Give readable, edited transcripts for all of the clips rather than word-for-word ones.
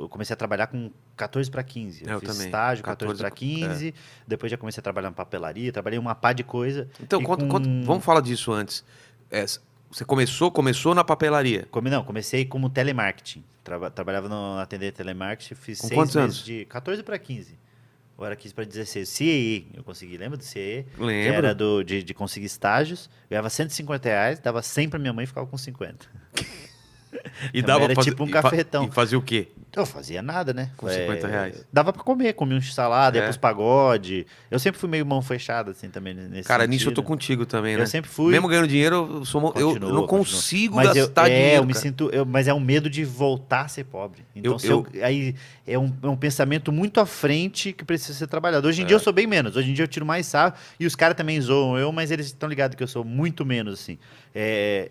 eu comecei a trabalhar com 14 para 15. Eu fiz também. estágio 14 14 para 15, depois já comecei a trabalhar em papelaria, trabalhei uma pá de coisa. Então, E vamos falar disso antes. Você começou na papelaria. Não, comecei como telemarketing. Trabalhava na atendente de telemarketing, fiz Com 6 quantos meses anos? de 14 para 15. Ou era 15 para 16. CEE, eu consegui. Lembra do CEE? Que Lembro. era de conseguir estágios. Ganhava R$ 150, dava 100 pra minha mãe e ficava com 50. E Então dava era pra tipo um cafetão. E fazia o quê? Eu fazia nada, né? Com R$ 50. Dava pra comer, comia um salada, ia É. pros pagode. Eu sempre fui meio mão fechada, assim, também, nesse Cara, nisso eu tô sentido. contigo também, Eu né? sempre fui. Mesmo ganhando dinheiro, eu não Continua. consigo Mas gastar dinheiro, eu me cara. sinto, mas é um medo de voltar a ser pobre. Então, Eu- aí é um pensamento muito à frente que precisa ser trabalhado. Hoje em dia eu sou bem menos. Hoje em dia eu tiro mais sarro e os caras também zoam eu, mas eles estão ligados que eu sou muito menos, assim.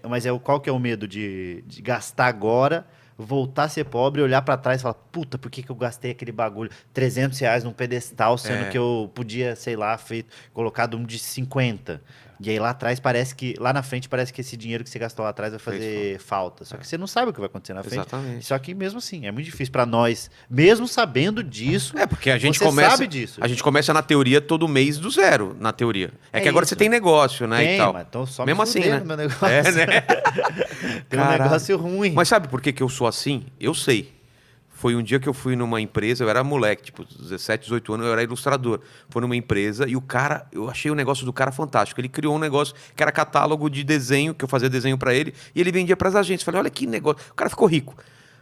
Mas qual que é o medo de gastar agora, voltar a ser pobre, olhar pra trás e falar, puta, por que que eu gastei aquele bagulho? R$ 300 num pedestal, sendo É. que eu podia, sei lá, colocado um de 50. E aí lá atrás lá na frente parece que esse dinheiro que você gastou lá atrás vai fazer falta. Só que você não sabe o que vai acontecer na frente. Exatamente. Só que mesmo assim, é muito difícil pra nós, mesmo sabendo disso, Porque a gente você começa. sabe disso. A gente começa na teoria todo mês do zero, na teoria. É que agora isso. você tem negócio, né? E Tem, tal. mas então só Mesmo me assim, fuder né? no meu negócio. É, né? Tem um Caralho. negócio ruim. Mas sabe por que que eu sou assim? Eu sei. Foi um dia que eu fui numa empresa, eu era moleque, tipo, 17, 18 anos, eu era ilustrador. Foi numa empresa e o cara, eu achei o negócio do cara fantástico. Ele criou um negócio que era catálogo de desenho, que eu fazia desenho pra ele, e ele vendia pras agências. Falei, olha que negócio. O cara ficou rico.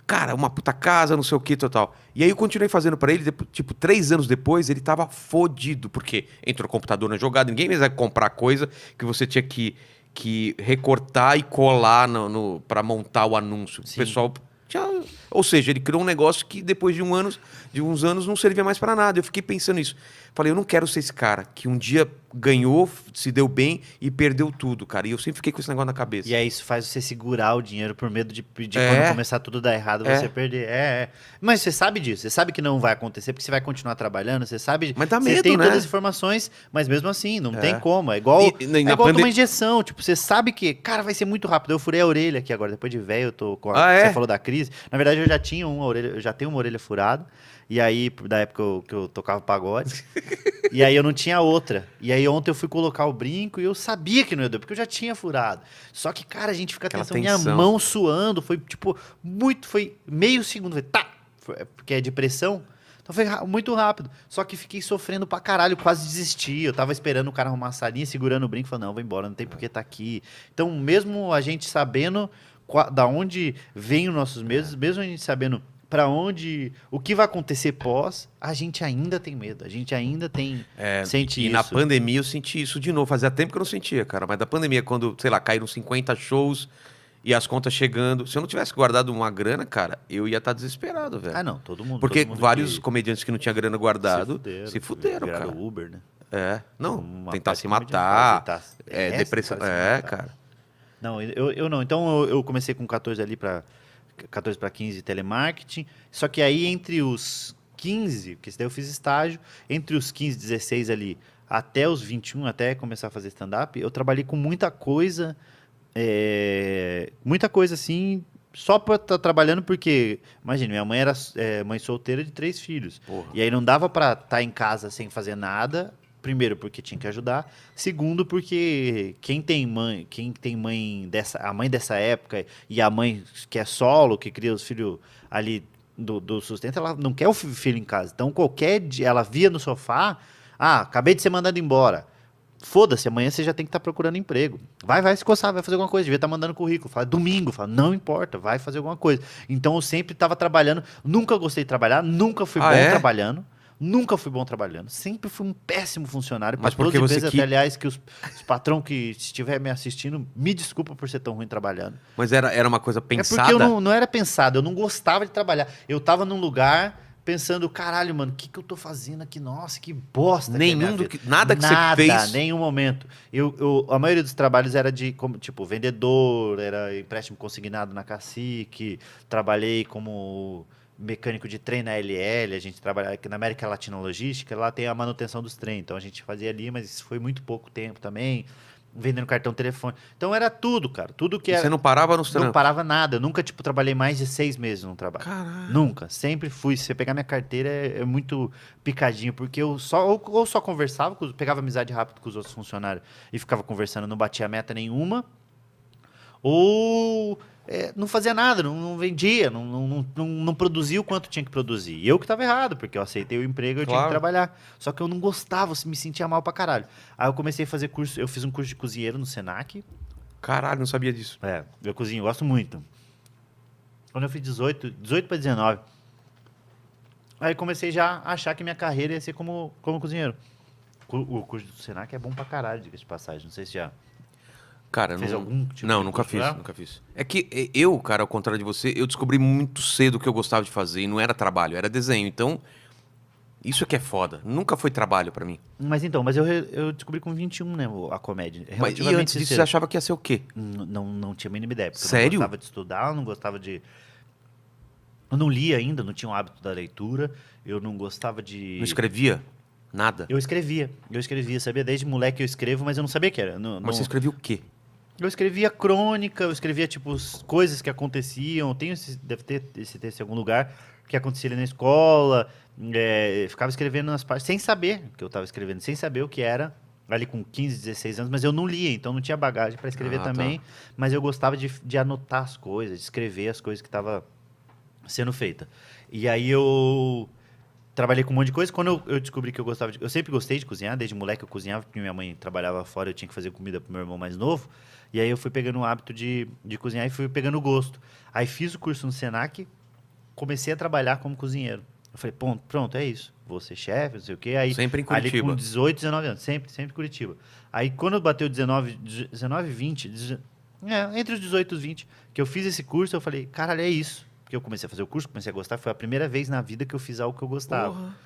Cara, uma puta casa, não sei o que, total. E aí eu continuei fazendo pra ele, tipo, 3 anos depois, ele tava fodido, porque entrou computador na jogada, ninguém mais vai comprar coisa que você tinha que recortar e colar pra montar o anúncio. O Sim. pessoal ou seja, ele criou um negócio que depois de uns anos não servia mais pra nada. Eu fiquei pensando nisso. Falei, eu não quero ser esse cara que um dia ganhou, se deu bem e perdeu tudo, cara. E eu sempre fiquei com esse negócio na cabeça. E aí isso faz você segurar o dinheiro por medo de É. quando começar tudo dar errado, você É. perder. Mas você sabe disso, você sabe que não vai acontecer, porque você vai continuar trabalhando, você sabe. Mas dá você medo, tem né? todas as informações, mas mesmo assim, não tem como. É E na igual pande- tomar injeção. Tipo, você sabe que, cara, vai ser muito rápido. Eu furei a orelha aqui agora, depois de velho, eu tô com Ah, é? Você falou da crise. Na verdade, eu já tinha uma orelha, eu já tenho uma orelha furada. E aí, da época que eu tocava pagode. E aí eu não tinha outra. E aí ontem eu fui colocar o brinco e eu sabia que não ia doer, porque eu já tinha furado. Só que, cara, a gente fica Aquela tensão, tensão. minha mão suando, foi tipo, foi meio segundo, foi, tá, porque é de pressão. Então foi muito rápido. Só que fiquei sofrendo pra caralho, quase desisti. Eu tava esperando o cara arrumar a salinha, segurando o brinco, falando, não, vou embora, não tem por que tá aqui. Então, mesmo a gente sabendo da onde vem os nossos medos, mesmo a gente sabendo para onde, o que vai acontecer pós, a gente ainda tem medo, a gente ainda sente E isso. na pandemia eu senti isso de novo. Fazia tempo que eu não sentia, cara. Mas da pandemia, quando, sei lá, caíram 50 shows e as contas chegando. Se eu não tivesse guardado uma grana, cara, eu ia estar desesperado, velho. Ah, não, todo mundo. Porque todo mundo vários que comediantes que não tinham grana guardado se fuderam, viraram cara. Uber, né? Não, Uma tentar parte se de matar, comediante, depressão. tentar se matar. Cara. Não, eu não. Então eu comecei com 14 ali para 14 para 15 telemarketing. Só que aí entre os 15, porque daí eu fiz estágio, entre os 15, 16 ali até os 21, até começar a fazer stand-up, eu trabalhei com muita coisa assim, só para estar trabalhando, porque, imagina, minha mãe era mãe solteira de 3 filhos. Porra. E aí não dava para estar em casa sem fazer nada. Primeiro, porque tinha que ajudar. Segundo, porque quem tem mãe a mãe dessa época e a mãe que é solo, que cria os filhos ali do sustento, ela não quer o filho em casa. Então, qualquer dia, ela via no sofá, acabei de ser mandado embora. Foda-se, amanhã você já tem que estar procurando emprego. Vai se coçar, vai fazer alguma coisa. Devia estar mandando currículo. Fala, domingo, não importa, vai fazer alguma coisa. Então eu sempre estava trabalhando. Nunca gostei de trabalhar, nunca fui bom trabalhando. Nunca fui bom trabalhando. Sempre fui um péssimo funcionário. Mas para porque todas as você empresas, até, aliás, que os patrão que estiver me assistindo, me desculpa por ser tão ruim trabalhando. Mas era uma coisa pensada? É porque eu não era pensado, eu não gostava de trabalhar. Eu tava num lugar pensando, caralho, mano, o que eu tô fazendo aqui? Nossa, que bosta. Nada que você fez. Nenhum momento. A maioria dos trabalhos era tipo, vendedor, era empréstimo consignado na Cacique, trabalhei como mecânico de trem na LL, a gente trabalha aqui na América Latina Logística, lá tem a manutenção dos trens, então a gente fazia ali, mas isso foi muito pouco tempo também. vendendo cartão telefone. Então era tudo, cara. Tudo que E era. você não parava nos Não trampos? parava nada. Eu nunca, tipo, trabalhei mais de 6 meses num trabalho. Caralho. Nunca. Sempre fui. Se você pegar minha carteira, é muito picadinho, porque eu só, ou só conversava, pegava amizade rápido com os outros funcionários e ficava conversando, não batia meta nenhuma, ou não fazia nada, não vendia, não produzia o quanto tinha que produzir. E eu que estava errado, porque eu aceitei o emprego, eu tinha que Claro. trabalhar. Só que eu não gostava, me sentia mal pra caralho. Aí eu comecei a fazer curso, eu fiz um curso de cozinheiro no Senac. Caralho, não sabia disso. Eu cozinho, gosto muito. Quando eu fiz 18 para 19, aí comecei já a achar que minha carreira ia ser como cozinheiro. O curso do Senac é bom pra caralho, diga de passagem. Não sei se já Cara, fez não, algum tipo não, de nunca curso fiz, lá? nunca fiz. É que eu, cara, ao contrário de você, eu descobri muito cedo o que eu gostava de fazer e não era trabalho, era desenho. Então, isso que é foda. Nunca foi trabalho pra mim. Mas eu descobri com 21, né, a comédia. Mas, e Relativamente antes disso, cedo. você achava que ia ser o quê? Não tinha a mínima ideia. Porque eu Sério? não gostava de estudar, eu não gostava de... Eu não lia ainda, não tinha o hábito da leitura. Eu não gostava de... Não escrevia? Nada. Eu escrevia, sabia? Desde moleque eu escrevo, mas eu não sabia o que era. Mas você escrevia o quê? Eu escrevia crônica, eu escrevia, tipo, coisas que aconteciam. Deve ter esse texto em algum lugar, que acontecia ali na escola. Ficava escrevendo nas partes, sem saber que eu estava escrevendo, sem saber o que era, ali com 15, 16 anos, mas eu não lia, então não tinha bagagem para escrever também. Tá. Mas eu gostava de anotar as coisas, de escrever as coisas que estavam sendo feitas. E aí eu trabalhei com um monte de coisa. Quando eu descobri que eu gostava eu sempre gostei de cozinhar, desde moleque eu cozinhava, porque minha mãe trabalhava fora, eu tinha que fazer comida pro meu irmão mais novo. E aí eu fui pegando o hábito de cozinhar e fui pegando o gosto. Aí fiz o curso no Senac, comecei a trabalhar como cozinheiro. Eu falei, pronto, é isso. Vou ser chefe, não sei o quê. Aí, Sempre em ali Curitiba. com 18, 19 anos, sempre Curitiba. Aí quando bateu 19, 20, entre os 18 e os 20, que eu fiz esse curso, eu falei, caralho, é isso. Porque eu comecei a fazer o curso, comecei a gostar, foi a primeira vez na vida que eu fiz algo que eu gostava. Porra.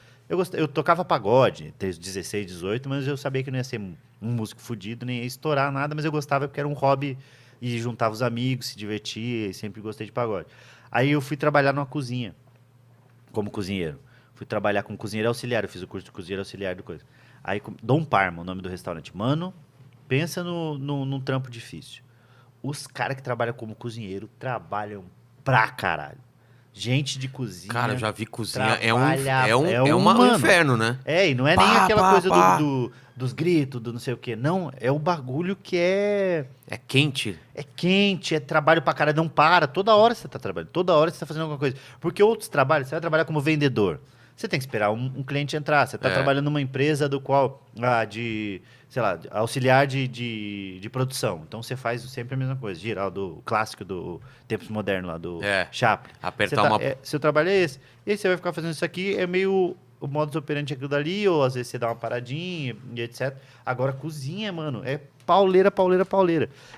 Eu tocava pagode, desde 16, 18, mas eu sabia que não ia ser um músico fudido, nem ia estourar nada, mas eu gostava porque era um hobby e juntava os amigos, se divertia, e sempre gostei de pagode. Aí eu fui trabalhar numa cozinha, como cozinheiro. Fui trabalhar como cozinheiro auxiliar, eu fiz o curso de cozinheiro auxiliar do coisa. Aí, Dom Parma, o nome do restaurante. Mano, pensa num trampo difícil. Os caras que trabalham como cozinheiro trabalham pra caralho. Gente de cozinha. Cara, eu já vi cozinha. trabalha- Um mano, inferno, né? e não é Pá, nem aquela pá, coisa pá. dos gritos, do não sei o quê. Não, é o bagulho que é quente. quente, é trabalho pra caralho, não para. Toda hora você tá trabalhando, toda hora você tá fazendo alguma coisa. Porque outros trabalhos, você vai trabalhar como vendedor. Você tem que esperar um cliente entrar. Você tá trabalhando numa empresa do qual, sei lá, auxiliar de produção. Então você faz sempre a mesma coisa. Geral, do clássico do Tempos Modernos lá, do Chaplin. Apertar uma... Seu trabalho é esse. E aí você vai ficar fazendo isso aqui, é meio o modus operandi aquilo dali, ou às vezes você dá uma paradinha e etc. Agora, cozinha, mano, é pauleira.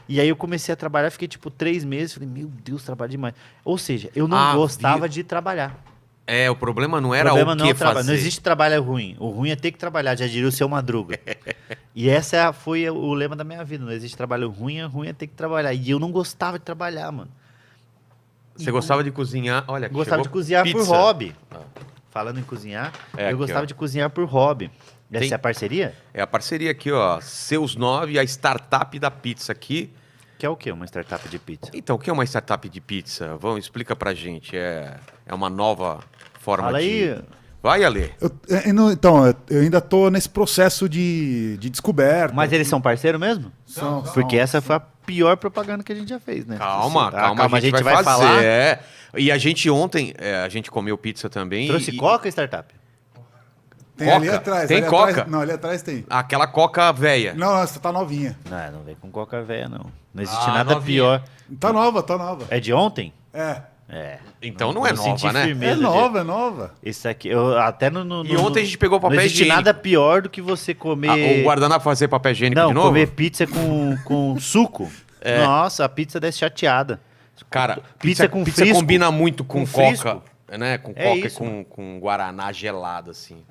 E aí eu comecei a trabalhar, fiquei tipo 3 meses, falei, meu Deus, trabalho demais. Ou seja, eu não gostava de trabalhar. O problema não era O problema o não é que o trabalho. fazer. Não existe trabalho ruim. O ruim é ter que trabalhar, já diria o seu Madruga. E foi o lema da minha vida. Não existe trabalho ruim é ter que trabalhar. E eu não gostava de trabalhar, mano. Você gostava de cozinhar? Olha, aqui Gostava de chegou cozinhar por pizza. hobby. Falando em cozinhar, eu Aqui, gostava ó. de cozinhar por hobby. Essa Tem- é a parceria? É a parceria aqui, ó. Seus 9, a startup da pizza aqui. Que é o quê? Uma startup de pizza? Então, o que é uma startup de pizza? Vamos, explica pra gente. É uma nova forma Fala de... aí. Vai, Ale. Eu ainda tô nesse processo de descoberta. Mas eles são parceiros mesmo? São. Porque essa foi a pior propaganda que a gente já fez, né? Calma, a gente vai fazer. falar. E a gente ontem, a gente comeu pizza também. Trouxe coca ou startup? Tem Coca? ali atrás. Tem ali Coca? Atrás, não, ali atrás tem. Aquela coca velha. Não, essa tá novinha. Não vem com coca velha, não. Não existe nada novinha. pior. Tá nova. É de ontem? É. Então não é senti nova, né? firmeza É de- nova. Isso aqui, eu até no. E ontem a gente pegou papel Não existe higiênico. nada pior do que você comer. O guardanapo fazer papel higiênico Não, de novo? comer pizza com suco. Nossa, a pizza desce chateada. Cara, Pizza com pizza frisco. combina muito com Com coca, frisco. né? Com É coca isso, e com guaraná gelado, assim.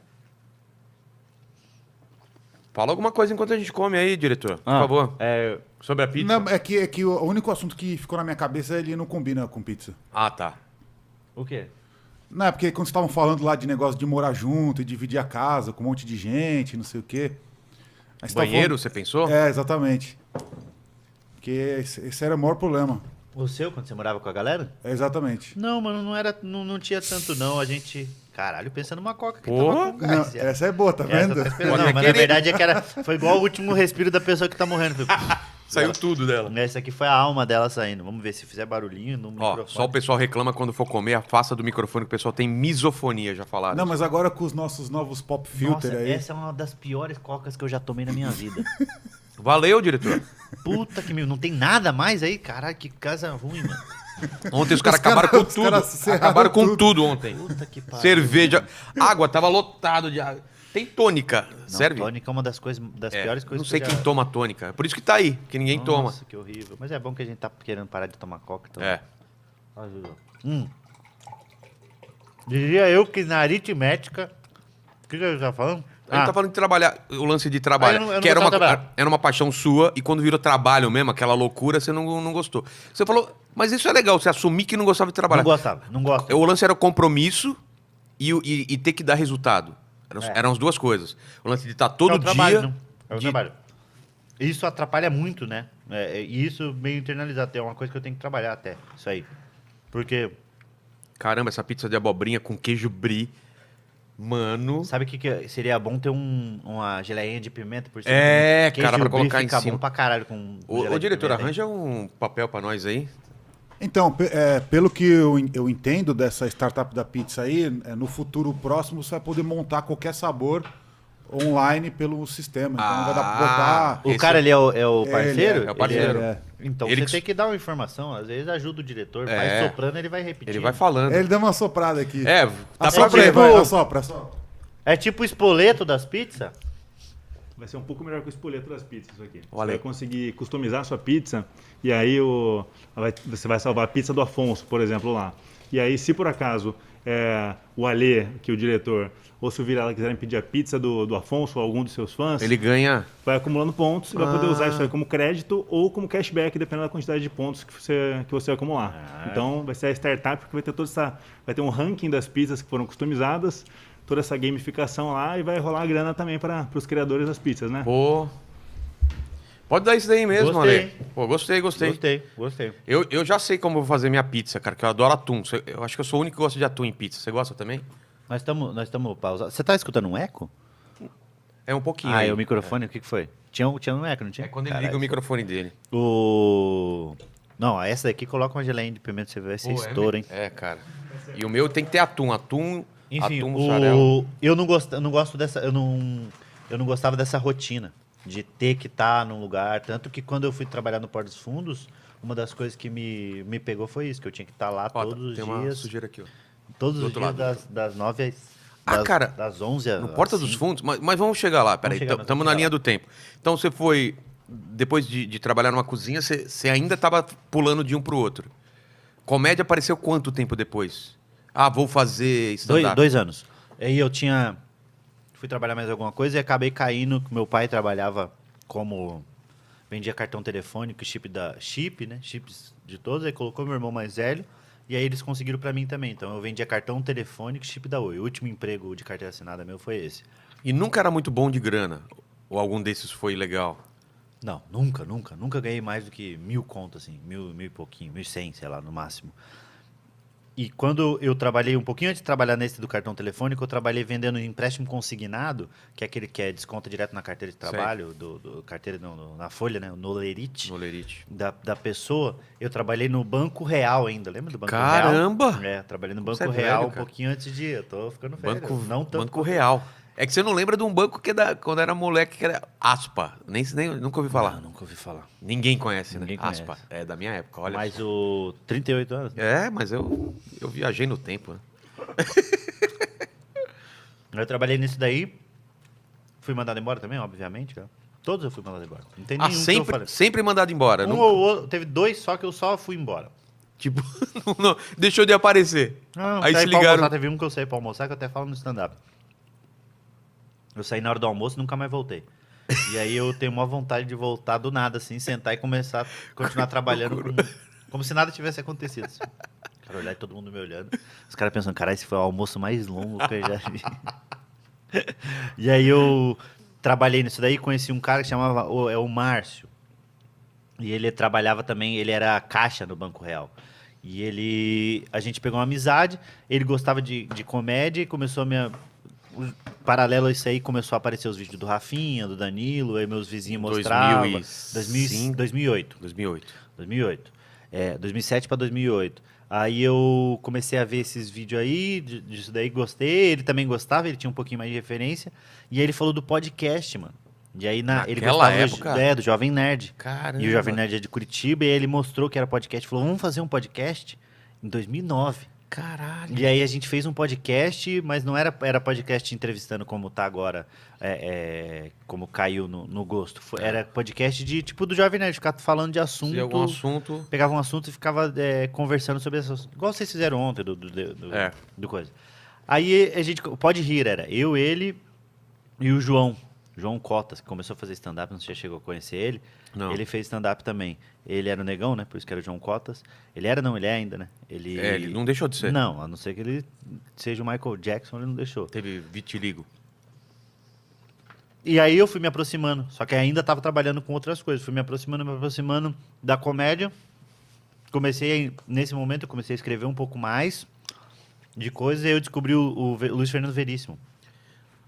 Fala alguma coisa enquanto a gente come aí, diretor, por favor. Sobre a pizza. Não, é que o único assunto que ficou na minha cabeça ele não combina com pizza. Ah, tá. O quê? Não, é porque quando vocês estavam falando lá de negócio de morar junto e dividir a casa com um monte de gente, não sei o quê. Aí você tava Banheiro, você pensou? É, exatamente. Porque esse era o maior problema. O seu, quando você morava com a galera? Exatamente. Não, mano, não tinha tanto não. A gente... Caralho, pensa numa coca que Porra. tava com gás. Não, essa é boa, tá Essa vendo? tá esperando. Pode Não, mas querer. na verdade é que foi igual o último respiro da pessoa que tá morrendo. Foi... Saiu tudo dela. Essa aqui foi a alma dela saindo. Vamos ver se fizer barulhinho no Ó, microfone. só o pessoal reclama quando for comer, afasta do microfone que o pessoal tem misofonia, já falaram. Não, mas agora com os nossos novos pop filter Nossa, aí. essa é uma das piores cocas que eu já tomei na minha vida. Valeu, diretor. Puta que me... Não tem nada mais aí? Caralho, que casa ruim, mano. Ontem os caras acabaram com os tudo. caras serraram Acabaram com tudo. tudo ontem. Puta que pariu. Cerveja. Água, tava lotado de água. Tem tônica. Não, Serve? tônica é uma das coisas, das É, piores coisas não sei que eu quem já... toma tônica. Por isso que tá aí, que ninguém toma. Nossa, que horrível. Mas é bom que a gente tá querendo parar de tomar coca. Então... É. Ajuda. Diria eu que na aritmética... O que ele tá falando? A gente tá falando de trabalhar, o lance de trabalho. Eu não que era gostava de uma, trabalhar. era uma paixão sua, e quando virou trabalho mesmo, aquela loucura, você não gostou. Você falou, mas isso é legal, você assumir que não gostava de trabalhar. Não gostava, não gosto. O lance era o compromisso e ter que dar resultado. É. Eram as duas coisas. O lance de estar todo É o trabalho, dia. não? É o de- trabalho. Isso atrapalha muito, né? E isso meio internalizado. É uma coisa que eu tenho que trabalhar até. Isso aí. Porque, Caramba, essa pizza de abobrinha com queijo brie. Mano. sabe o que seria bom ter uma geleinha de pimenta por cima? É, Queijo cara, pra brie colocar em fica cima. bom pra caralho com geleia Ô, de diretor, pimenta, hein? arranja um papel pra nós aí. Então, pelo que eu entendo dessa startup da pizza aí, no futuro próximo você vai poder montar qualquer sabor online pelo sistema. Então vai dar pra botar. O Esse cara, ele é o É, parceiro? ele é o parceiro. Ele Então Ele você que- tem que dar uma informação. Às vezes ajuda o diretor. É. Vai soprando, ele vai repetindo. Ele vai falando. Ele deu uma soprada aqui. É, dá pra Assopra aí, ver. vai, assopra. É tipo o espoleto das pizzas? Vai ser um pouco melhor que o espoleto das pizzas isso aqui. Você Olha aí. vai conseguir customizar a sua pizza e aí você vai salvar a pizza do Afonso, por exemplo, lá. E aí, se por acaso o Alê, que é o diretor, ou se o Virala quiserem pedir a pizza do Afonso ou algum dos seus fãs, Ele ganha. vai acumulando pontos e vai poder usar isso aí como crédito ou como cashback, dependendo da quantidade de pontos que você acumular. Então, vai ser a startup que vai ter vai ter um ranking das pizzas que foram customizadas, toda essa gamificação lá e vai rolar a grana também para os criadores das pizzas, né? Pô. Pode dar isso daí mesmo, Gostei. Ale. Pô, gostei. Gostei. Eu já sei como eu vou fazer minha pizza, cara, que eu adoro atum. Eu acho que eu sou o único que gosta de atum em pizza. Você gosta também? Nós estamos pausados. Você tá escutando um eco? É um pouquinho. Ah, aí. é o microfone? O que foi? Tinha um eco, não tinha? É quando ele Caralho. liga o microfone dele. Não, essa daqui coloca uma geleinha de pimenta, você vai ser Pô, estouro, hein? É, cara. E o meu tem que ter atum. Atum, Enfim, atum mussarela. eu não gosto dessa. Eu não gostava dessa rotina de ter que estar num lugar. Tanto que quando eu fui trabalhar no Porto dos Fundos, uma das coisas que me pegou foi isso, que eu tinha que estar lá Ó, todos os tem uma dias. sujeira aqui, ó. Todos do os outro dias das 9 às. Cara, das 11 às No Porta dos 5. Fundos, mas vamos chegar lá, peraí, chegar, nós estamos vamos na chegar linha lá. do tempo. Então você foi, depois de trabalhar numa cozinha, você ainda estava pulando de um pro outro. Comédia apareceu quanto tempo depois? Ah, vou fazer stand-up. 2 anos. Aí eu fui trabalhar mais alguma coisa e acabei caindo, que meu pai trabalhava como... Vendia cartão telefônico, chip, né? Chips de todos, aí colocou meu irmão mais velho, e aí eles conseguiram pra mim também. Então eu vendia cartão telefônico, chip da Oi. O último emprego de carteira assinada meu foi esse. E nunca era muito bom de grana? Ou algum desses foi legal? Não, nunca ganhei mais do que 1.000 conto, assim, 1.000 e pouquinho, 1.100, sei lá, no máximo. E quando eu trabalhei, um pouquinho antes de trabalhar nesse do cartão telefônico, eu trabalhei vendendo empréstimo consignado, que é aquele que é desconta direto na carteira de trabalho, carteira na folha, né, no Lerite, No Lerite. da pessoa. Eu trabalhei no Banco Real ainda, lembra do Banco Caramba! Real? É, trabalhei no Banco Você é Real velho, um cara. pouquinho antes de... Eu tô ficando velho. Banco, não tanto Banco Real. É que você não lembra de um banco que quando era moleque, que era Aspa. Nem nunca ouvi falar. Não, nunca ouvi falar. Ninguém conhece, Ninguém né? conhece. Aspa. É da minha época, olha. Mas o 38 anos, né? É, mas eu viajei no tempo, né? Eu trabalhei nisso daí. Fui mandado embora também, obviamente. Cara. Todos eu fui mandado embora. Não tem nenhum que eu falei. sempre mandado embora. Um Nunca- ou outro, teve 2 só que eu só fui embora. Tipo, não, deixou de aparecer. Não, Aí saí se pra ligaram. almoçar, teve um que eu saí pra almoçar que eu até falo no stand-up. Eu saí na hora do almoço e nunca mais voltei. E aí eu tenho uma vontade de voltar do nada, assim, sentar e começar a continuar trabalhando como se nada tivesse acontecido. Assim. Cara, olhar e todo mundo me olhando. Os caras pensando, caralho, esse foi o almoço mais longo que eu já vi. E aí eu trabalhei nisso daí, conheci um cara que chamava o Márcio. E ele trabalhava também, ele era caixa no Banco Real. E a gente pegou uma amizade, ele gostava de comédia e começou paralelo a isso aí, começou a aparecer os vídeos do Rafinha, do Danilo, aí meus vizinhos mostravam. 2008. 2008. 2007 para 2008. Aí eu comecei a ver esses vídeos aí, disso daí gostei, ele também gostava, ele tinha um pouquinho mais de referência. E aí ele falou do podcast, mano. E aí ele gostava do Jovem Nerd. Caramba. E o Jovem Nerd é de Curitiba, e aí ele mostrou que era podcast, falou, vamos fazer um podcast em 2009. Caralho. E aí a gente fez um podcast, mas não era podcast entrevistando como tá agora, como caiu no gosto. Era podcast de tipo do Jovem Nerd, ficar falando de assunto. Se algum assunto. Pegava um assunto e ficava conversando sobre essas. Igual vocês fizeram ontem do coisa. Aí a gente. Pode rir, era eu, ele e o João Cotas, que começou a fazer stand-up, não sei se já chegou a conhecer ele. Não. Ele fez stand-up também. Ele era o negão, né? Por isso que era o João Cotas. Ele é ainda, né? Ele não deixou de ser. Não, a não ser que ele seja o Michael Jackson, ele não deixou. Teve vitiligo. E aí eu fui me aproximando, só que ainda estava trabalhando com outras coisas. Fui me aproximando da comédia. Nesse momento, eu comecei a escrever um pouco mais de coisas e aí eu descobri o Luiz Fernando Veríssimo.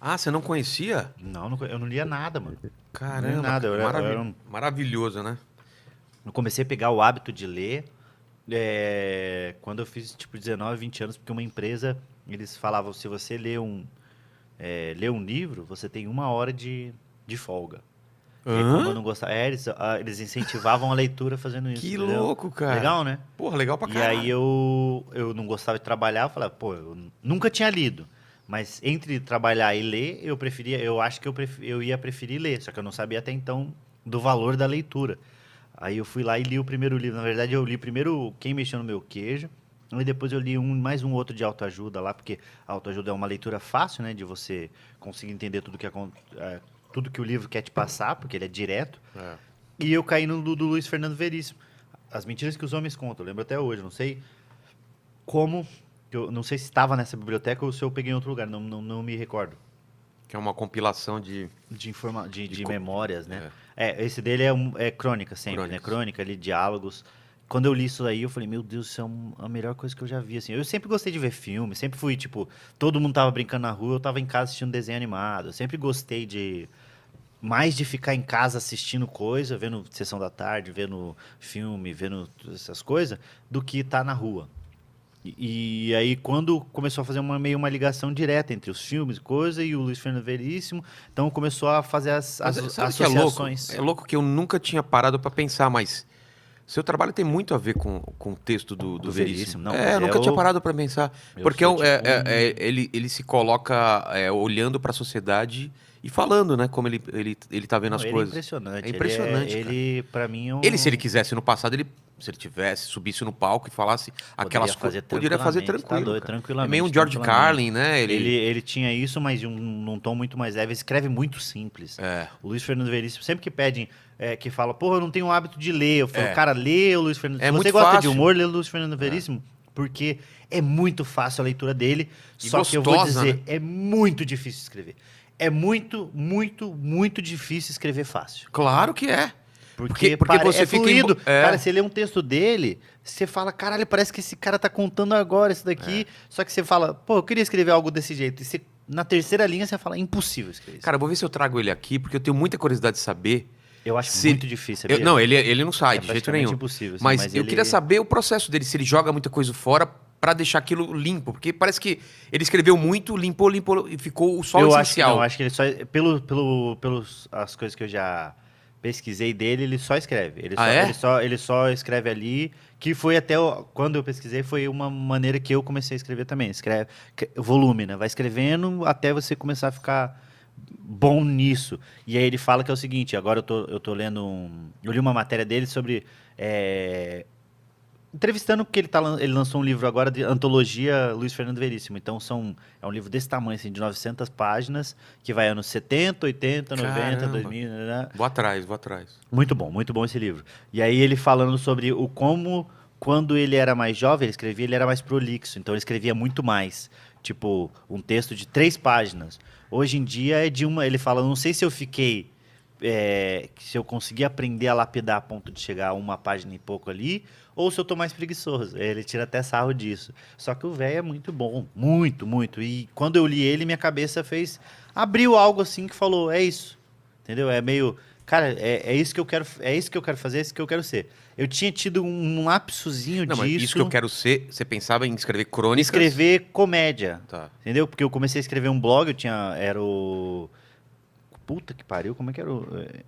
Ah, você não conhecia? Não, eu não lia nada, mano. Caramba, não lia nada. Maravilhoso, né? Eu comecei a pegar o hábito de ler quando eu fiz, tipo, 19, 20 anos, porque uma empresa, eles falavam, se você lê um livro, você tem 1 hora de folga. E aí, como eu não gostava, eles incentivavam a leitura fazendo isso. Que entendeu? louco, cara. Legal, né? Porra, legal pra caralho. E aí eu não gostava de trabalhar, eu falava, eu nunca tinha lido. Mas entre trabalhar e ler, eu acho que eu ia preferir ler, só que eu não sabia até então do valor da leitura. Aí eu fui lá e li o primeiro livro. Na verdade, eu li primeiro Quem Mexeu no Meu Queijo, e depois eu li mais um outro de autoajuda lá, porque a autoajuda é uma leitura fácil, né, de você conseguir entender tudo que o livro quer te passar, porque ele é direto. E eu caí no do Luiz Fernando Veríssimo. As Mentiras que os Homens Contam, eu lembro até hoje, não sei como... Eu não sei se estava nessa biblioteca ou se eu peguei em outro lugar, não me recordo. Que é uma compilação de memórias, né? Esse dele é crônica sempre, né? Crônica, ali, diálogos. Quando eu li isso aí, eu falei, meu Deus, isso é a melhor coisa que eu já vi, assim. Eu sempre gostei de ver filme, sempre fui, tipo, todo mundo tava brincando na rua, eu tava em casa assistindo desenho animado. Eu sempre gostei mais de ficar em casa assistindo coisa, vendo Sessão da Tarde, vendo filme, vendo essas coisas, do que estar na rua. E aí, quando começou a fazer uma ligação direta entre os filmes e coisa e o Luiz Fernando Veríssimo, então começou a fazer as associações. É louco que eu nunca tinha parado para pensar, mas seu trabalho tem muito a ver com o texto do Veríssimo. Não, eu nunca tinha parado para pensar. Porque ele se coloca olhando para a sociedade e falando, né? Como ele tá vendo as coisas. É impressionante. É impressionante, ele para mim... Se ele quisesse, no passado, se ele tivesse, subisse no palco e falasse aquelas coisas, poderia fazer tranquilo. Tranquilamente. É meio um George Carlin, né? Ele tinha isso, mas num tom muito mais leve. Ele escreve muito simples. O Luiz Fernando Veríssimo, sempre que pedem, que fala, porra, eu não tenho o hábito de ler. Eu falo, cara, lê o Luiz Fernando Veríssimo. Se você gosta de humor, lê o Luiz Fernando Veríssimo, porque é muito fácil a leitura dele. Só que eu vou dizer, é muito difícil escrever. É muito, muito, muito difícil escrever fácil. Claro que é. Porque você fica fluido. Cara, você lê um texto dele, você fala, caralho, parece que esse cara tá contando agora isso daqui. Só que você fala, eu queria escrever algo desse jeito. E na terceira linha você fala, impossível escrever isso. Cara, eu vou ver se eu trago ele aqui, porque eu tenho muita curiosidade de saber. Eu acho muito difícil. Sabia? Não, ele não sai de jeito nenhum. Impossível. Assim, mas eu queria saber o processo dele, se ele joga muita coisa fora para deixar aquilo limpo, porque parece que ele escreveu muito, limpou e ficou só o essencial. Eu acho que ele só pelos as coisas que eu já pesquisei dele, ele só escreve. Ele só escreve ali, que foi até quando eu pesquisei foi uma maneira que eu comecei a escrever também. Escreve volume, né? Vai escrevendo até você começar a ficar bom nisso. E aí ele fala que é o seguinte, agora eu tô lendo eu li uma matéria dele sobre entrevistando, porque ele lançou um livro agora de antologia Luiz Fernando Veríssimo. Então é um livro desse tamanho, assim, de 900 páginas, que vai anos 70, 80, 90, 2000... Né? Vou atrás. Muito bom esse livro. E aí ele falando sobre como, quando ele era mais jovem, ele era mais prolixo. Então ele escrevia muito mais. Tipo, um texto de 3 páginas. Hoje em dia é de uma... Ele fala, não sei se eu fiquei se eu conseguir aprender a lapidar a ponto de chegar a uma página e pouco ali, ou se eu tô mais preguiçoso. Ele tira até sarro disso. Só que o velho é muito bom, muito, muito. E quando eu li ele, minha cabeça abriu algo assim que falou, é isso. Entendeu? É meio, cara, é isso que eu quero, é isso que eu quero fazer, é isso que eu quero ser. Eu tinha tido um lapsozinho Não, disso. mas isso que eu quero ser, você pensava em escrever crônicas? Escrever comédia. Tá. Entendeu? Porque eu comecei a escrever um blog, era o... Puta que pariu, como é que era o...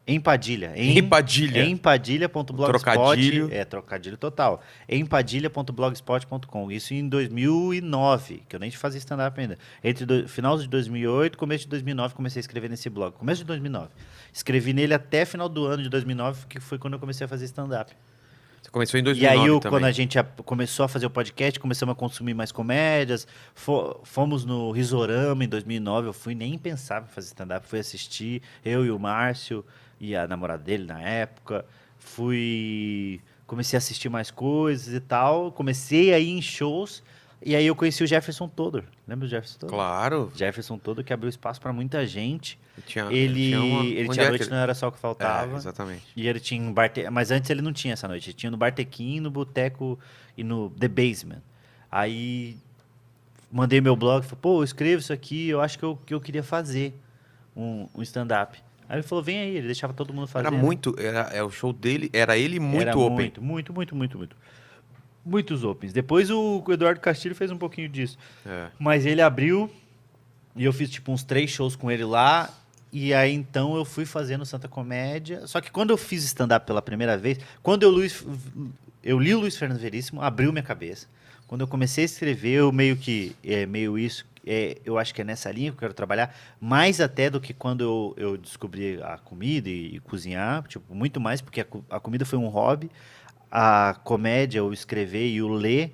Empadilha. Empadilha. Empadilha.blogspot. Trocadilho. Trocadilho total. Empadilha.blogspot.com. Isso em 2009, que eu nem fazia stand-up ainda. Final de 2008 começo de 2009, comecei a escrever nesse blog. Começo de 2009. Escrevi nele até final do ano de 2009, que foi quando eu comecei a fazer stand-up. Você começou em 2009 E aí, também. quando a gente começou a fazer o podcast, começamos a consumir mais comédias, fomos no Risorama em 2009, eu nem pensava em fazer stand-up, fui assistir, eu e o Márcio, e a namorada dele na época, comecei a assistir mais coisas e tal, comecei a ir em shows, e aí eu conheci o Jefferson Todor, lembra do Jefferson Todor? Claro. Jefferson Todor, que abriu espaço para muita gente. Ele tinha Noite Não Era Só O Que Faltava. Exatamente. E ele tinha mas antes ele não tinha essa noite. Ele tinha no Bartequim, no Boteco e no The Basement. Aí mandei meu blog, falei, pô, eu escrevo isso aqui, eu acho que eu queria fazer um stand-up. Aí ele falou, vem aí, ele deixava todo mundo fazer. O show dele, era ele muito Era open. Muito. Muitos opens. Depois o Eduardo Castilho fez um pouquinho disso. É. Mas ele abriu e eu fiz tipo uns 3 shows com ele lá. E aí, então, eu fui fazendo Santa Comédia. Só que quando eu fiz stand-up pela primeira vez, quando eu li o Luiz Fernando Veríssimo, abriu minha cabeça. Quando eu comecei a escrever, eu eu acho que é nessa linha que eu quero trabalhar, mais até do que quando eu descobri a comida e cozinhar, tipo, muito mais, porque a comida foi um hobby, a comédia, o escrever e o ler,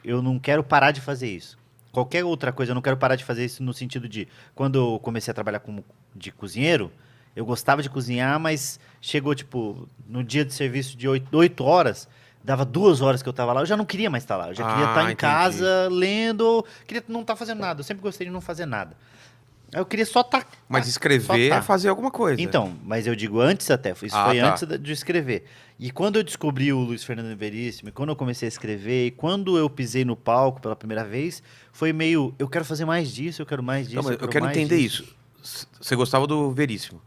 eu não quero parar de fazer isso. Qualquer outra coisa, eu não quero parar de fazer isso no sentido de, quando eu comecei a trabalhar de cozinheiro, eu gostava de cozinhar, mas chegou, tipo, no dia de serviço de 8 horas, dava 2 horas que eu estava lá, eu já não queria mais estar lá, eu já queria estar em casa, lendo, queria não estar fazendo nada, eu sempre gostei de não fazer nada. Eu queria só estar... Mas escrever é fazer alguma coisa. Então, mas eu digo antes até, isso foi antes de escrever. E quando eu descobri o Luiz Fernando Veríssimo, quando eu comecei a escrever, e quando eu pisei no palco pela primeira vez, foi meio, eu quero fazer mais disso, eu quero mais disso. Não, eu quero entender isso. Você gostava do Veríssimo.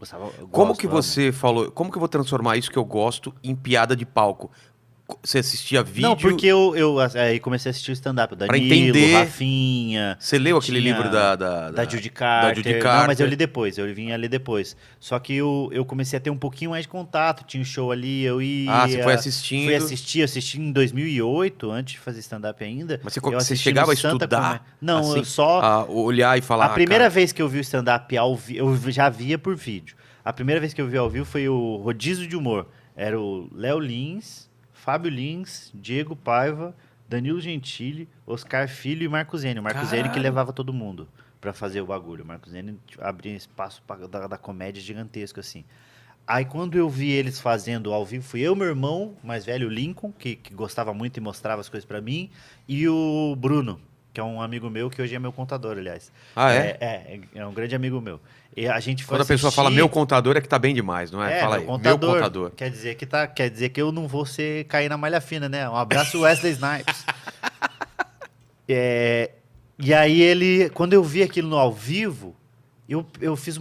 Como que você falou, como que eu vou transformar isso que eu gosto em piada de palco? Você assistia vídeo? Não, porque eu aí comecei a assistir o stand-up. Pra entender. Rafinha. Você leu aquele livro da Judy Carter. Carter? Não, mas eu li depois, eu vim a ler depois. Só que eu comecei a ter um pouquinho mais de contato. Tinha um show ali, eu ia... Ah, você foi assistindo? Assisti em 2008, antes de fazer stand-up ainda. Mas você chegava a estudar? Não, assim, eu só... olhar e falar... A primeira vez que eu vi o stand-up ao vivo, eu já via por vídeo. A primeira vez que eu vi ao vivo foi o Rodízio de Humor. Era o Léo Lins... Fábio Lins, Diego Paiva, Danilo Gentili, Oscar Filho e Marco Zene. O Marco Zene que levava todo mundo pra fazer o bagulho. O Marco Zene abria espaço da comédia gigantesco, assim. Aí quando eu vi eles fazendo ao vivo, fui eu, meu irmão mais velho, o Lincoln, que gostava muito e mostrava as coisas pra mim, e o Bruno, que é um amigo meu, que hoje é meu contador, aliás. Ah, é? É um grande amigo meu. E a gente foi Quando a pessoa fala meu contador é que tá bem demais, não é? Fala aí, meu contador. Quer dizer que eu não vou cair na malha fina, né? Um abraço, Wesley Snipes. E aí quando eu vi aquilo no ao vivo, eu fiz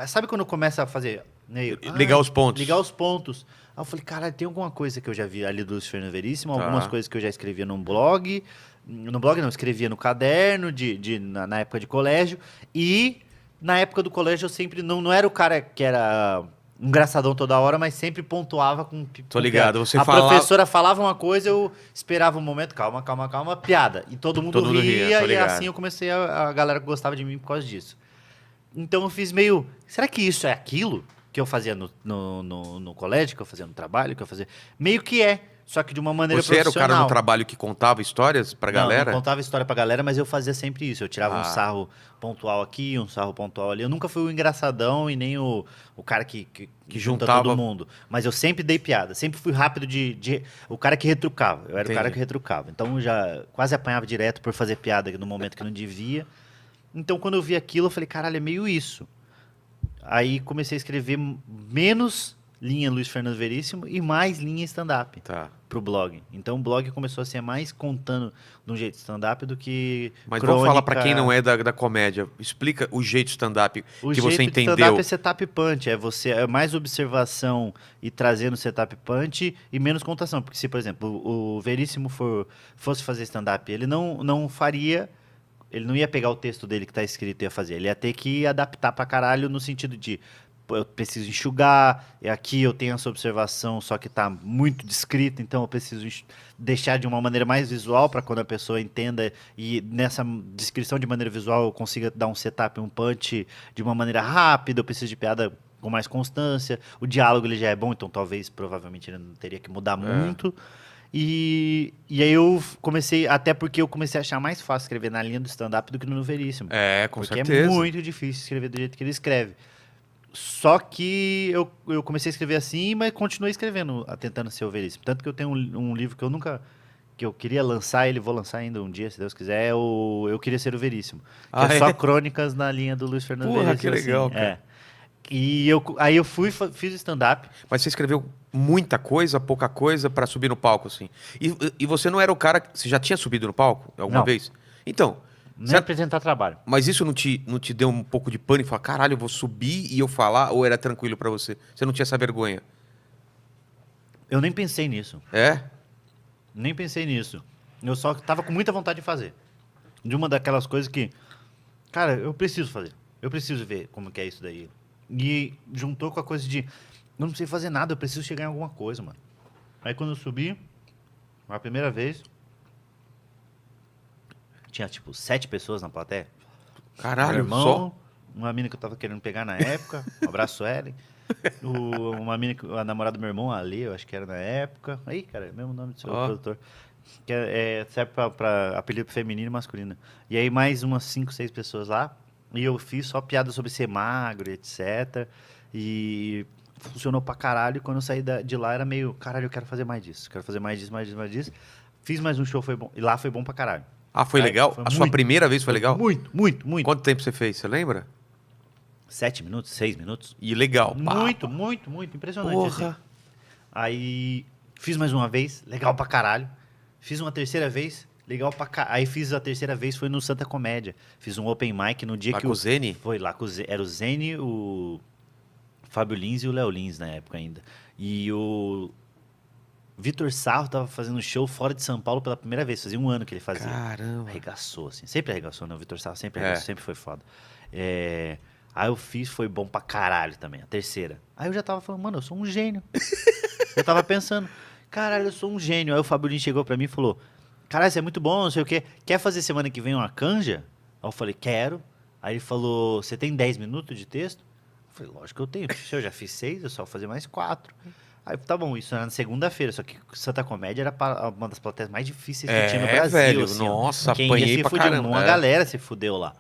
sabe quando começa a fazer... Né, ligar os pontos. Ligar os pontos. Aí eu falei, caralho, tem alguma coisa que eu já vi ali do Luiz Fernando Veríssimo, algumas coisas que eu já escrevia num blog. No blog não, escrevia no caderno, na época de colégio. E... Na época do colégio, eu sempre não era o cara que era engraçadão toda hora, mas sempre pontuava com... Tô ligado, você A professora falava uma coisa, eu esperava um momento, calma, piada. E todo mundo ria, e assim eu comecei a galera que gostava de mim por causa disso. Então eu fiz meio... Será que isso é aquilo que eu fazia no colégio, que eu fazia no trabalho, que eu fazia... Meio que é. Só que de uma maneira profissional. Você era o cara no trabalho que contava histórias pra galera? Não contava história pra galera, mas eu fazia sempre isso. Eu tirava um sarro pontual aqui, um sarro pontual ali. Eu nunca fui o engraçadão e nem o cara que juntava todo mundo. Mas eu sempre dei piada. Sempre fui rápido o cara que retrucava. Eu era o cara que retrucava. Então eu já quase apanhava direto por fazer piada no momento que não devia. Então quando eu vi aquilo, eu falei, caralho, é meio isso. Aí comecei a escrever menos linha Luiz Fernando Veríssimo e mais linha stand-up Tá. pro blog. Então o blog começou a ser mais contando de um jeito stand-up do que Mas crônica. vamos falar pra quem não é da comédia. Explica o jeito stand-up O que jeito você de entendeu. stand-up é setup punch, é mais observação e trazendo setup punch e menos contação. Porque se, por exemplo, o Veríssimo fosse fazer stand-up, ele não faria, ele não ia pegar o texto dele que tá escrito e ia fazer. Ele ia ter que adaptar pra caralho no sentido de, pô, eu preciso enxugar, e aqui eu tenho essa observação, só que tá muito descrita, então eu preciso deixar de uma maneira mais visual para quando a pessoa entenda e nessa descrição de maneira visual eu consiga dar um setup, um punch de uma maneira rápida, eu preciso de piada com mais constância, o diálogo ele já é bom, então talvez, provavelmente ele não teria que mudar muito. E aí eu comecei, até porque eu comecei a achar mais fácil escrever na linha do stand-up do que no Veríssimo. Com Porque certeza. é muito difícil escrever do jeito que ele escreve. Só que eu comecei a escrever assim, mas continuei escrevendo, tentando ser o Veríssimo. Tanto que eu tenho um livro que eu nunca... que eu queria lançar, vou lançar ainda um dia, se Deus quiser, é o Eu Queria Ser o Veríssimo. Que é só crônicas na linha do Luiz Fernando Porra, Veríssimo. que legal, assim. cara. E aí eu fiz stand-up. Mas você escreveu muita coisa, pouca coisa pra subir no palco, assim. E você não era o cara... Você já tinha subido no palco alguma Não. vez? Então... Nem apresentar trabalho. Mas isso não te deu um pouco de pânico? Falar, caralho, eu vou subir e eu falar? Ou era tranquilo pra você? Você não tinha essa vergonha? Eu nem pensei nisso. É? Nem pensei nisso. Eu só tava com muita vontade de fazer. De uma daquelas coisas que... Cara, eu preciso fazer. Eu preciso ver como que é isso daí. E juntou com a coisa de... Eu não sei fazer nada, eu preciso chegar em alguma coisa, mano. Aí quando eu subi, a primeira vez... Tinha, tipo, 7 pessoas na plateia. Caralho, Meu irmão, só? uma mina que eu tava querendo pegar na época. Um abraço, Ellen. Uma mina, a namorada do meu irmão, ali, eu acho que era na época. Aí, cara, é o mesmo nome do seu produtor. Que serve pra apelido feminino e masculino. E aí mais umas 5, 6 pessoas lá. E eu fiz só piada sobre ser magro, etc. E funcionou pra caralho. E quando eu saí de lá era meio, caralho, eu quero fazer mais disso. Quero fazer mais disso, mais disso, mais disso. Fiz mais um show, foi bom. E lá foi bom pra caralho. Ah, foi legal? Foi A sua muito. primeira vez foi legal? Muito, muito, muito. Quanto tempo você fez? Você lembra? 7 minutos, 6 minutos. E legal. pá. Muito, muito, muito. Impressionante. Porra. Assim. Aí fiz mais uma vez, legal pra caralho. Fiz uma terceira vez, legal pra caralho. Aí fiz a terceira vez, foi no Santa Comédia. Fiz um open mic no dia Lá que com o Zene? Foi lá com o Zene. Era o Zene, o Fábio Lins e o Léo Lins na época ainda. E o Vitor Sarro tava fazendo show fora de São Paulo pela primeira vez. Fazia um ano que ele fazia. Caramba. Arregaçou, assim. Sempre arregaçou, né? O Vitor Sarro sempre É. arregaçou, sempre foi foda. Aí eu fiz, foi bom pra caralho também, a terceira. Aí eu já tava falando, mano, eu sou um gênio. Eu tava pensando, caralho, eu sou um gênio. Aí o Fábio Lins chegou pra mim e falou, caralho, isso é muito bom, não sei o quê. Quer fazer semana que vem uma canja? Aí eu falei, quero. Aí ele falou, você tem 10 minutos de texto? Eu falei, lógico que eu tenho. Se eu já fiz 6, eu só vou fazer mais 4. Aí, tá bom, isso era na segunda-feira, só que Santa Comédia era uma das plateias mais difíceis que tinha no Brasil. velho, assim, ó. nossa, Quem ia apanhei se pra fudeu, caramba. uma É. galera se fudeu lá.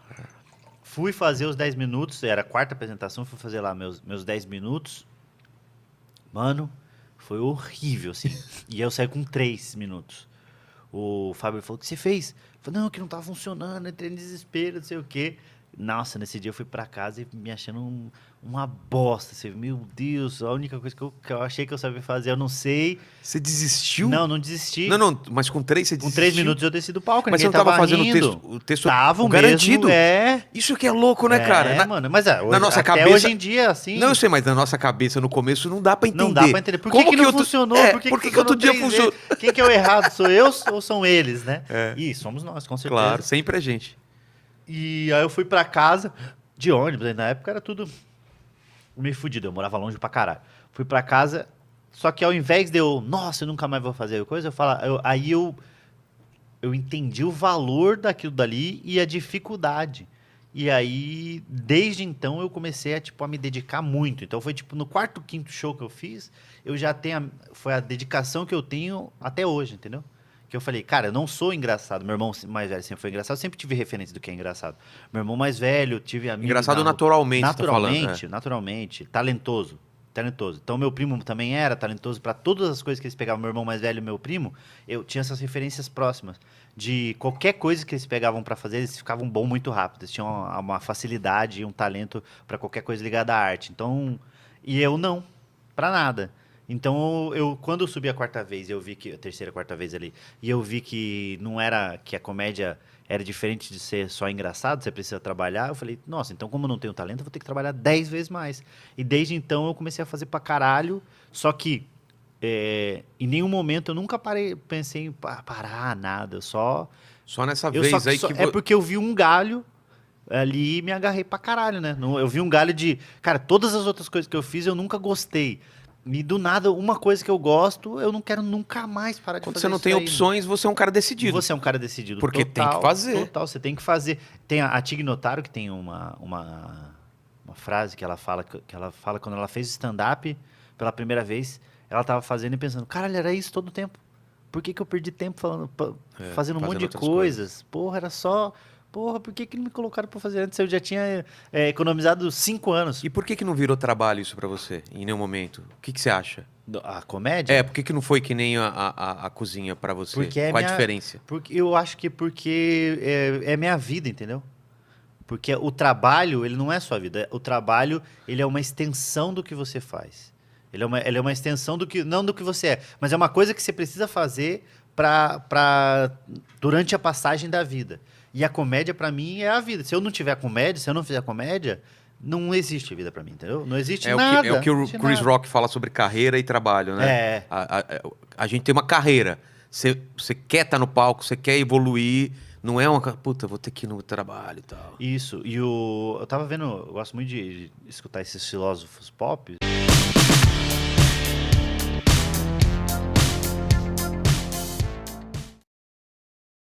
Fui fazer os 10 minutos, era a quarta apresentação, fui fazer lá meus 10 minutos. Mano, foi horrível, assim. E eu saí com 3 minutos. O Fábio falou, o que você fez? Eu falei, não, que não tava funcionando, entrei em desespero, não sei o quê. Nossa, nesse dia eu fui pra casa e me achando uma bosta. Assim, meu Deus, a única coisa que eu achei que eu sabia fazer, eu não sei. Você desistiu? Não desisti. Não, mas com 3 você Com desistiu? 3 minutos eu desci do palco, Mas você ninguém não tava fazendo rindo. o texto Tava o garantido? mesmo, Isso que é louco, né, cara? mano, mas hoje, na nossa até cabeça- hoje em dia, assim... Não, eu sei, mas na nossa cabeça, no começo, não dá pra entender. Não dá pra entender. Por que não outro- funcionou? É, Por que outro dia funcionou funcionou? 3 vezes? Quem que é o errado? Sou eu ou são eles, né? É. E somos nós, com certeza. Claro, sempre a gente. E aí eu fui pra casa, de ônibus, aí na época era tudo meio fudido, eu morava longe pra caralho. Fui pra casa, só que ao invés de nossa, eu nunca mais vou fazer coisa, aí eu entendi o valor daquilo dali e a dificuldade. E aí, desde então, eu comecei a me dedicar muito. Então foi no quarto, quinto show que eu fiz, eu já tenho, foi a dedicação que eu tenho até hoje, entendeu? Que eu falei, cara, eu não sou engraçado. Meu irmão mais velho sempre foi engraçado. Eu sempre tive referência do que é engraçado. Meu irmão mais velho, tive amigo... Engraçado naturalmente, você tá falando, naturalmente, talentoso. talentoso. Então, meu primo também era talentoso para todas as coisas que eles pegavam. Meu irmão mais velho e meu primo, eu tinha essas referências próximas. De qualquer coisa que eles pegavam para fazer, eles ficavam bons muito rápido. Eles tinham uma facilidade e um talento para qualquer coisa ligada à arte. Então, e eu não, para nada. Então, quando eu subi a quarta vez, eu vi que a terceira, quarta vez ali, e eu vi que não era que a comédia era diferente de ser só engraçado, você precisa trabalhar. Eu falei, nossa, então como eu não tenho talento, eu vou ter que trabalhar 10 vezes mais. E desde então eu comecei a fazer pra caralho, só que em nenhum momento eu nunca pensei em parar, nada. Só nessa eu vez só, aí só, que... É porque eu vi um galho ali e me agarrei pra caralho, né? Eu vi um galho de... Cara, todas as outras coisas que eu fiz eu nunca gostei. E do nada, uma coisa que eu gosto, eu não quero nunca mais parar de Quando fazer você não isso tem aí, opções, você é um cara decidido. Você é um cara decidido. Porque tem que fazer. Total, você tem que fazer. Tem a Tig Notaro, que tem uma frase que ela fala quando ela fez stand-up pela primeira vez, ela tava fazendo e pensando, caralho, era isso todo o tempo. Por que eu perdi tempo fazendo um monte de coisas? Porra, era só... Porra, por que não me colocaram pra fazer antes? Eu já tinha economizado 5 anos. E por que não virou trabalho isso pra você, em nenhum momento? O que você acha? A comédia? Por que não foi que nem a cozinha pra você? Porque Qual a diferença? Eu acho que porque é minha vida, entendeu? Porque o trabalho, ele não é sua vida. O trabalho, ele é uma extensão do que você faz. Ele é uma extensão não do que você é, mas é uma coisa que você precisa fazer durante a passagem da vida. E a comédia, pra mim, é a vida. Se eu não tiver comédia, se eu não fizer comédia, não existe vida pra mim, entendeu? Não existe nada. É o que o Chris Rock fala sobre carreira e trabalho, né? A gente tem uma carreira. Você quer estar no palco, você quer evoluir. Não é uma... Puta, vou ter que ir no trabalho e tal. Isso. E eu tava vendo... Eu gosto muito de escutar esses filósofos pop.